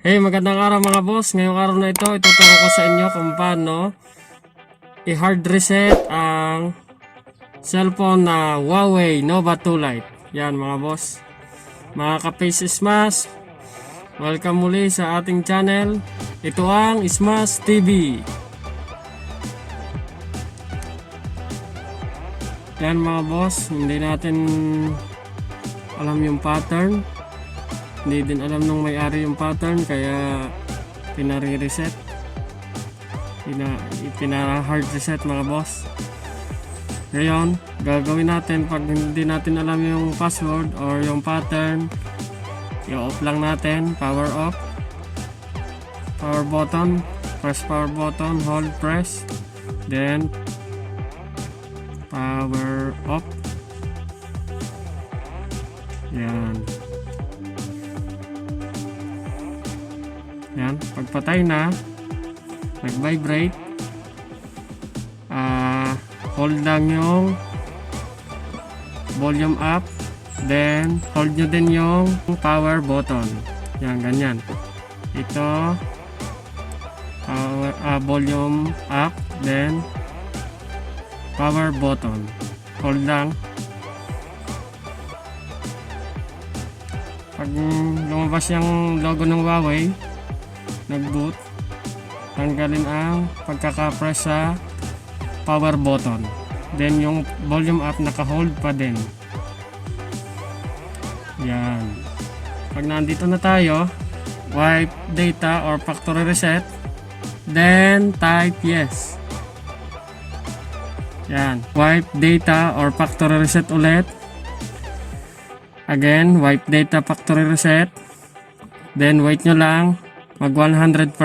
Hey, magandang araw mga boss. Ngayong araw na ito, ituturo ko sa inyo kung paano i-hard reset ang cellphone na Huawei Nova 2 Lite. Yan mga boss. Mga ka-face Smash, welcome muli sa ating channel. Ito ang Smash TV. Yan mga boss, hindi natin alam yung pattern. Hindi din alam nung may-ari yung pattern, kaya pinare-reset. Pina-hard reset mga boss. Ngayon, gagawin natin pag hindi natin alam yung password or yung pattern, i-off lang natin, power off, power button, press power button, hold press, then power off. Yan. Yan, pagpatay na, nag-vibrate, hold lang yung volume up, then hold nyo din yung power button. Yan, ganyan. Ito, volume up, then power button. Hold lang. Pag lumabas yung logo ng Huawei, nag-boot, tanggalin ang pagkaka-press sa power button, then yung volume up naka-hold pa din. Yan. Pag nandito na tayo, wipe data or factory reset, then type yes. Yan, wipe data or factory reset ulit. Again, wipe data, factory reset, then wait nyo lang mag 100%.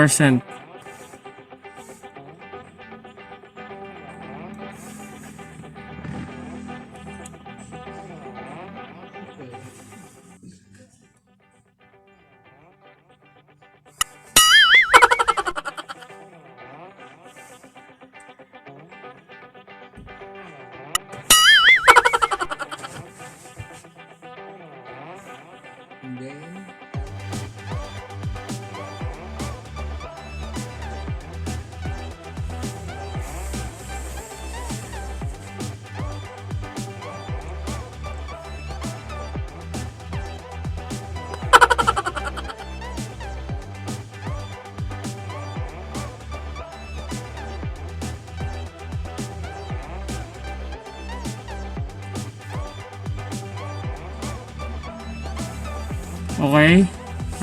Okay,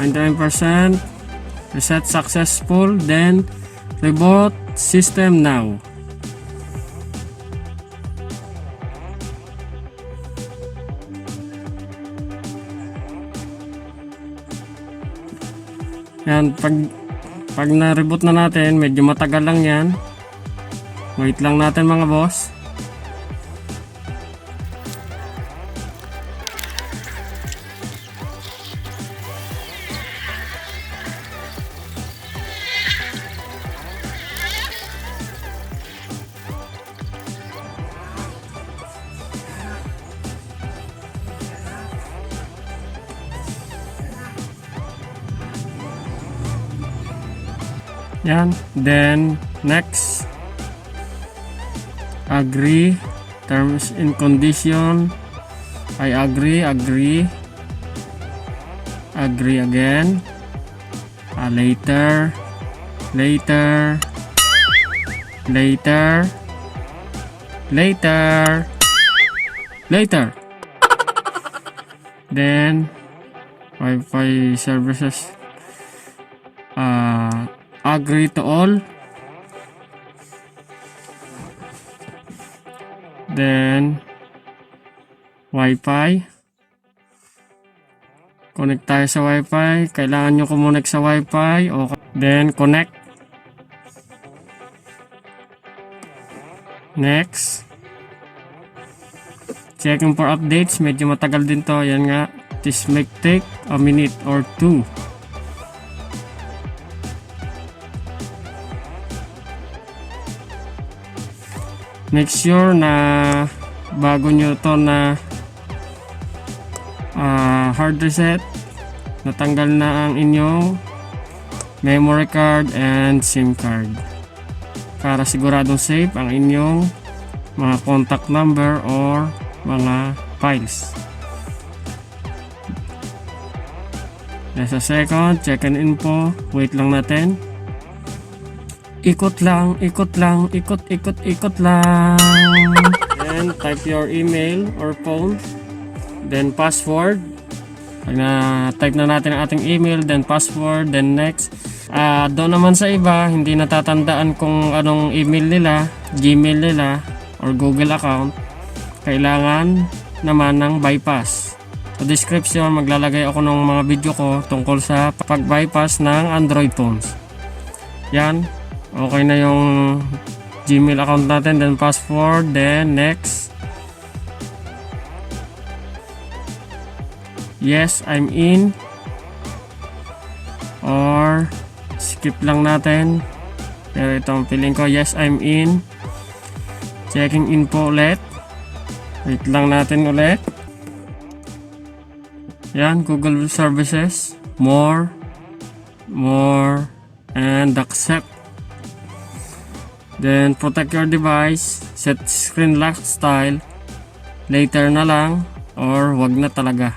99%, reset successful, then reboot system now. Yan, pag na-reboot na natin, medyo matagal lang yan. Wait lang natin mga boss. Yan, then next, agree terms and condition. I agree again, later, then Wi-Fi services, agree to all, then Wi-Fi, connect tayo sa Wi-Fi, kailangan nyo kumonect sa Wi-Fi, okay. Then connect, next, checking for updates, medyo matagal din to, yan nga, this may take a minute or two. Make sure na bago nyo to na hard reset, natanggal na ang inyong memory card, and SIM card. Para siguradong safe ang inyong mga contact number or mga files. Just a second, check and info. Wait lang natin. Ikot lang, ikot lang, ikot lang. Then type your email or phone. Then password. Pag na-type na natin ang ating email, then password, then next. Doon naman sa iba, hindi natatandaan kung anong email nila, Gmail nila, or Google account. Kailangan naman ng bypass. Sa description, maglalagay ako ng mga video ko tungkol sa pag-bypass ng Android phones. Yan. Okay na yung Gmail account natin, then password, then next. Yes, I'm in. Or skip lang natin. Pero ito ang feeling ko, yes, I'm in. Checking info ulit. Wait lang natin ulit. Yan, Google Services, more, and accept. Then protect your device, set screen lock style, later na lang, or wag na talaga.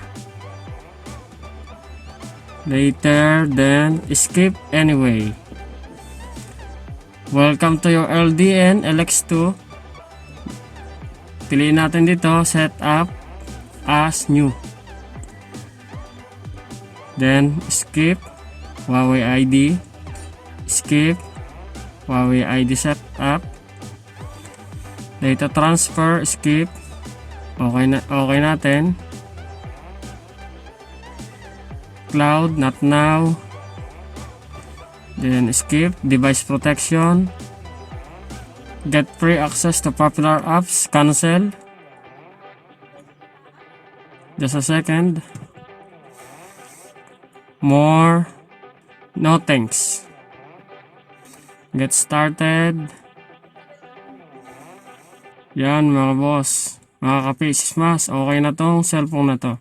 Later, then skip anyway. Welcome to your LDN LX2. Piliin natin dito, set up as new. Then skip Huawei ID, skip Huawei ID setup, data transfer, skip. Okay natin. Cloud, not now. Then skip device protection, get free access to popular apps, cancel. Just a second. More, no thanks. Get started. Yan mga boss, mga kapismas, okay na tong cellphone na to.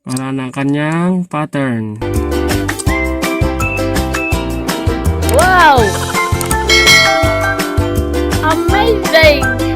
Para na kanyang pattern. Wow! Amazing!